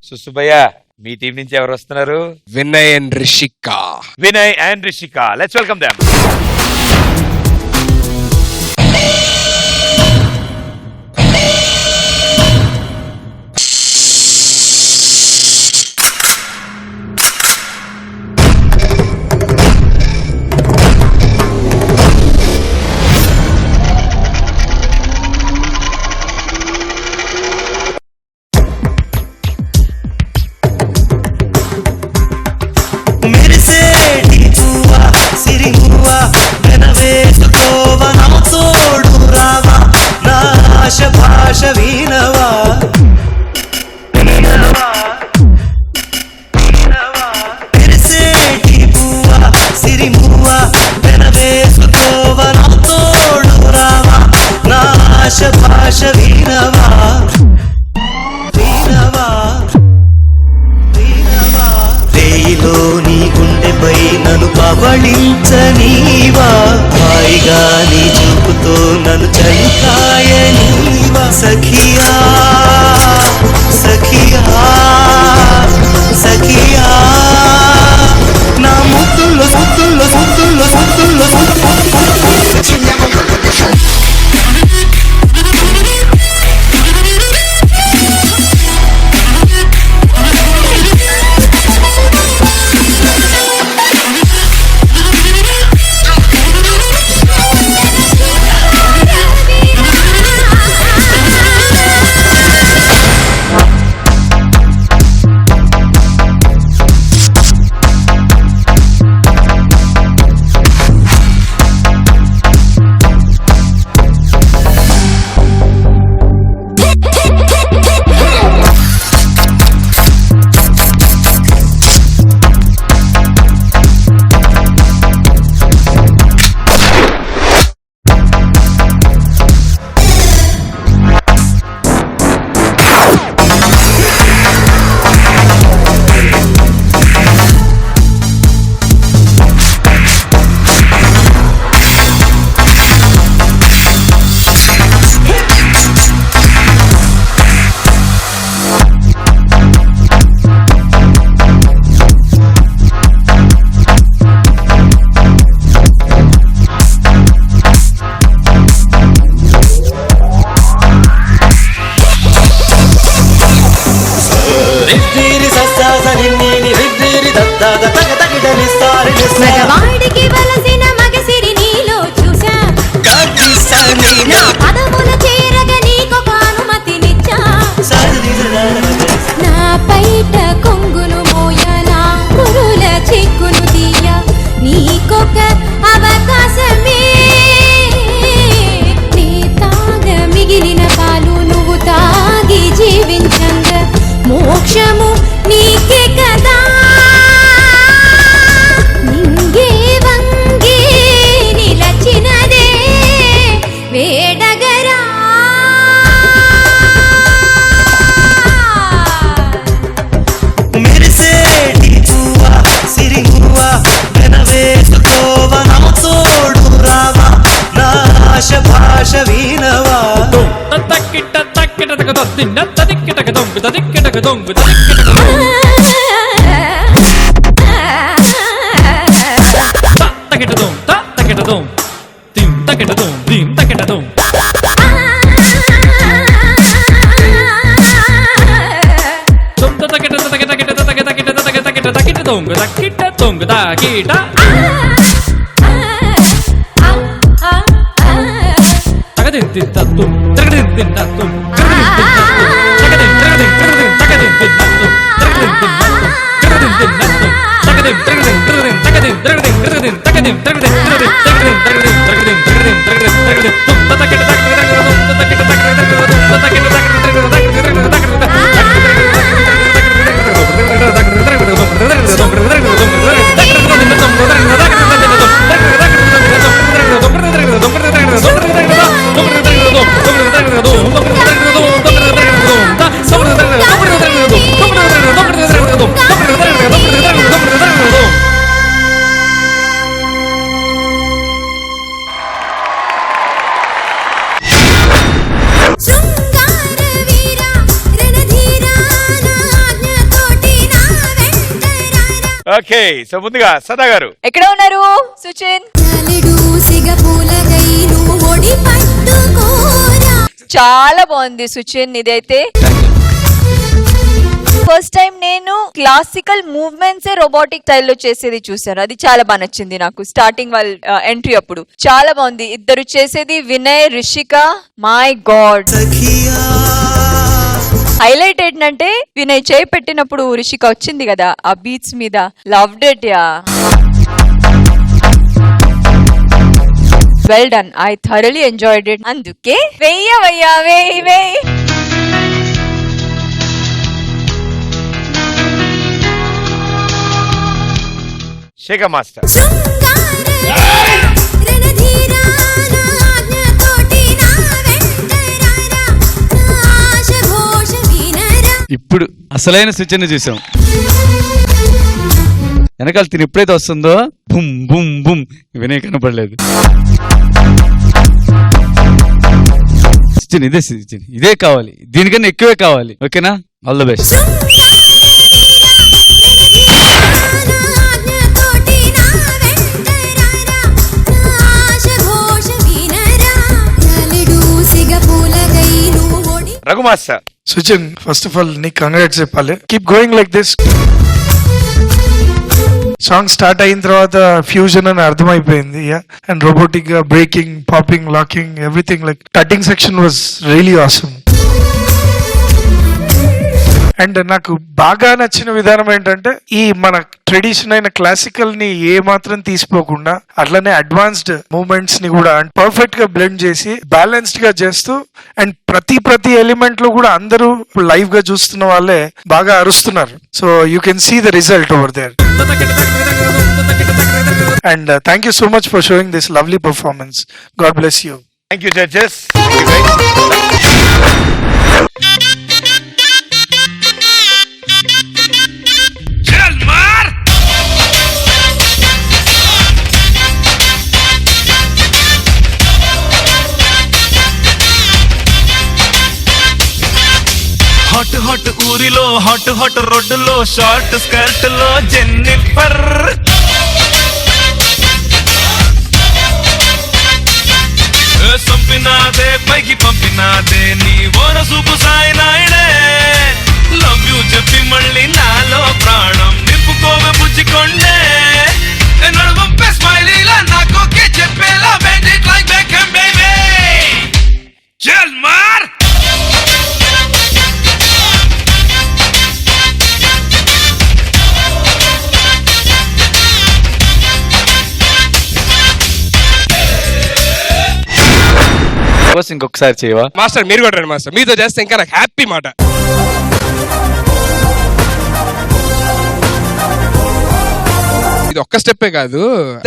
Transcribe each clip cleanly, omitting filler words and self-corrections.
సుబ్బయ్య, మీ team నుంచి ఎవరు వస్తున్నారు? Vinay and Rishika. Vinay and Rishika, let's welcome them. పవళించనీవా హాయిగా నీ చూపుతో నన్ను చలికాయనీవా సఖియా సఖియా సఖియా నా ముద్దుల్లో ముద్దుల్లో ముద్దుల్లో ముద్దుల్లో మగవాడికి వలసిన మగసిరి నీలో చూసా పదముల చేరగ నీకొక అనుమతినిచ్చా నా పైట కొంగును మోయనా పురుల చిక్కును తీయ నీకొక అవకాశమే నీ తాగ మిగిలిన పాలు నువ్వు తాగి జీవించంగ మోక్షము నీకే కదా ఓకే, సో ముందుగా సదా గారు. ఎక్కడ ఉన్నారు సుచిన్? చాలా బాగుంది సుచిన్ ఇదైతే. ఫస్ట్ టైం నేను క్లాసికల్ మూవ్మెంట్స్ రోబోటిక్ స్టైల్లో చేసేది చూసాను. అది చాలా బాగా నచ్చింది నాకు. స్టార్టింగ్ వాళ్ళ ఎంట్రీ అప్పుడు చాలా బాగుంది. ఇద్దరు చేసేది Vinay, Rishika. My God, highlight ఏంటంటే వినయ్ చేయి పెట్టినప్పుడు రిషిక వచ్చింది కదా ఆ బీట్స్ మీద. Loved it yeah. Well done. I thoroughly enjoyed it. అందుకే వెయ్యవయ్యా వేయి వేయి. శేఖర్ మాస్టర్. ఇప్పుడు అసలైన సూచన చూసాం. వెనకాల తిని ఎప్పుడైతే వస్తుందో బుమ్ బుమ్ బుమ్ వినయ్ కనపడలేదు. సూచన ఇదే, సూచన ఇదే కావాలి, దీనికన్నా ఎక్కువే కావాలి. ఓకేనా? All the best. Raghu master. Suchin, first of all నీకు కంగ్రాట్స్ చెప్పాలి. Keep going like this. Song start అయిన తర్వాత ఫ్యూజన్ అని అర్థమైపోయింది. అండ్ రోబోటిక్ గా breaking, popping, locking, everything. Like cutting section was really awesome. And నాకు బాగా నచ్చిన విధానం ఏంటంటే ఈ మన ట్రెడిషన్ అయిన క్లాసికల్ ని ఏ మాత్రం తీసిపోకుండా అట్లనే అడ్వాన్స్డ్ మూవ్మెంట్స్ ని కూడా పర్ఫెక్ట్ గా బ్లెండ్ చేసి బ్యాలెన్స్డ్ గా చేస్తూ అండ్ ప్రతి ఎలిమెంట్ లో కూడా అందరూ లైవ్ గా చూస్తున్న వాళ్ళే బాగా అరుస్తున్నారు. So you can see the result over there. And thank you so much for showing this lovely performance. God bless you. Thank you judges. Hot hot ఊరిలో హాట్ హాట్ రోడ్డులో షార్ట్ స్కర్ట్ లో Jennifer. సంపినాదే పైకి పంపినాదే నీ ఓర సూపు సాయి నాయుడే. Love you చెప్పి మళ్ళీ నాలో ప్రాణం నింపుకోవే బుజ్జికొండే. నడువంపే స్మైలీలా నాకోకే చెప్పేలా bend it like Beckham baby. చల్ మార్. ఇంకొకసారి చేయవా మాస్టర్? మీరు కూడా రండి మాస్టర్, మీతో చేస్తే ఇంకా నాకు హ్యాపీ మాట. ఇది ఒక్క స్టెప్పే కాదు,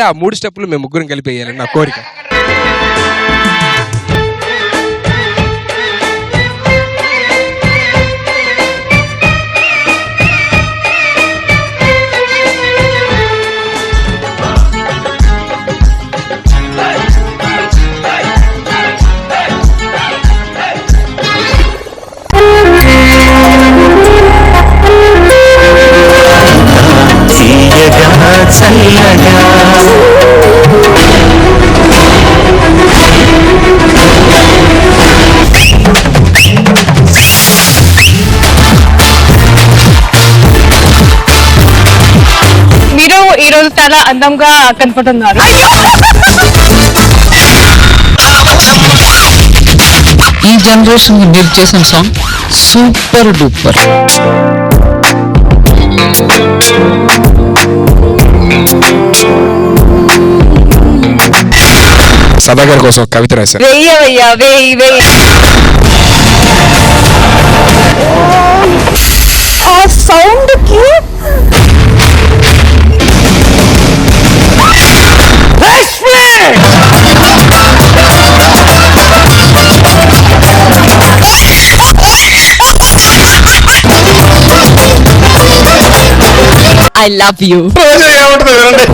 ఆ 3 స్టెప్పులు మేము ముగ్గురం కలిపి వేయాలని నా కోరిక. మీరు ఈ రోజు చాలా అందంగా కనపడుతున్నారు. ఈ జనరేషన్ మీరు చేసిన సాంగ్ సూపర్ డూపర్. సదా గారి కోసం ఒక కవిత రాశారు. వెయ్యవయ్యా వేయి వేయి. ఆ సౌండ్ కి ఐ లవ్ యూ. ఏమంటుంది